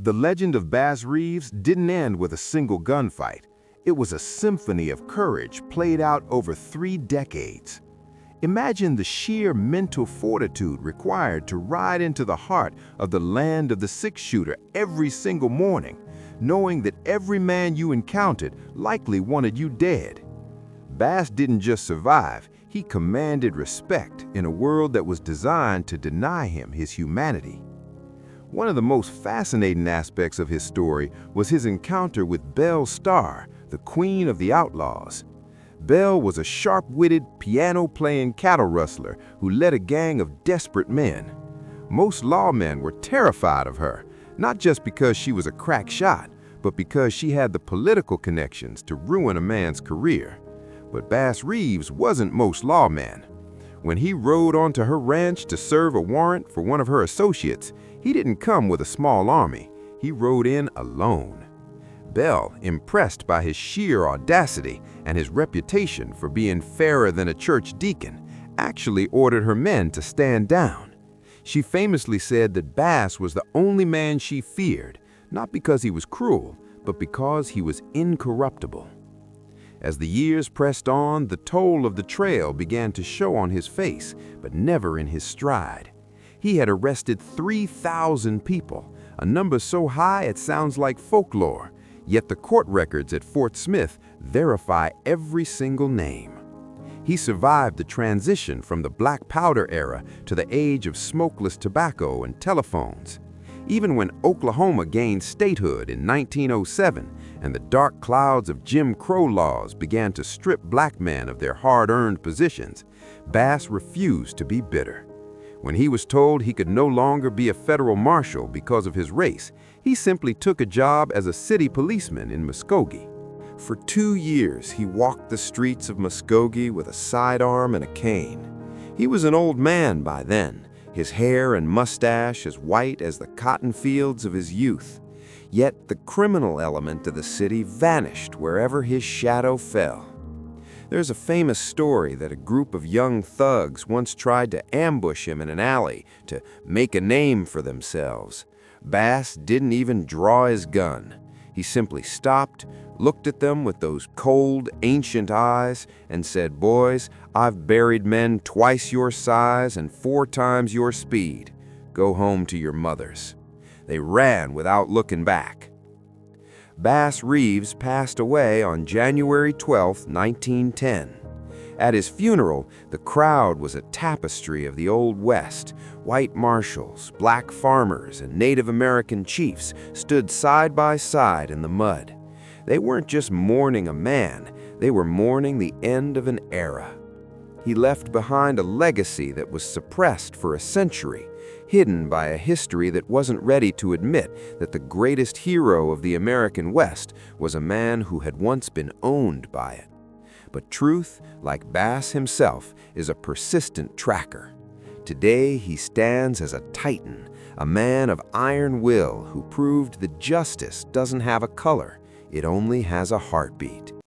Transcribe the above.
The legend of Bass Reeves didn't end with a single gunfight. It was a symphony of courage played out over 3 decades. Imagine the sheer mental fortitude required to ride into the heart of the land of the six-shooter every single morning, knowing that every man you encountered likely wanted you dead. Bass didn't just survive, he commanded respect in a world that was designed to deny him his humanity. One of the most fascinating aspects of his story was his encounter with Belle Starr, the queen of the outlaws. Belle was a sharp-witted, piano-playing cattle rustler who led a gang of desperate men. Most lawmen were terrified of her, not just because she was a crack shot, but because she had the political connections to ruin a man's career. But Bass Reeves wasn't most lawmen. When he rode onto her ranch to serve a warrant for one of her associates, he didn't come with a small army. He rode in alone. Belle, impressed by his sheer audacity and his reputation for being fairer than a church deacon, actually ordered her men to stand down. She famously said that Bass was the only man she feared, not because he was cruel, but because he was incorruptible. As the years pressed on, the toll of the trail began to show on his face, but never in his stride. He had arrested 3,000 people, a number so high it sounds like folklore, yet the court records at Fort Smith verify every single name. He survived the transition from the black powder era to the age of smokeless tobacco and telephones. Even when Oklahoma gained statehood in 1907 and the dark clouds of Jim Crow laws began to strip black men of their hard-earned positions, Bass refused to be bitter. When he was told he could no longer be a federal marshal because of his race, he simply took a job as a city policeman in Muskogee. For 2 years, he walked the streets of Muskogee with a sidearm and a cane. He was an old man by then, his hair and mustache as white as the cotton fields of his youth. Yet the criminal element of the city vanished wherever his shadow fell. There's a famous story that a group of young thugs once tried to ambush him in an alley to make a name for themselves. Bass didn't even draw his gun. He simply stopped, looked at them with those cold, ancient eyes, and said, "Boys, I've buried men twice your size and 4 times your speed. Go home to your mothers." They ran without looking back. Bass Reeves passed away on January 12, 1910. At his funeral, the crowd was a tapestry of the Old West. White marshals, black farmers, and Native American chiefs stood side by side in the mud. They weren't just mourning a man, they were mourning the end of an era. He left behind a legacy that was suppressed for a century, hidden by a history that wasn't ready to admit that the greatest hero of the American West was a man who had once been owned by it. But truth, like Bass himself, is a persistent tracker. Today he stands as a titan, a man of iron will who proved that justice doesn't have a color, it only has a heartbeat.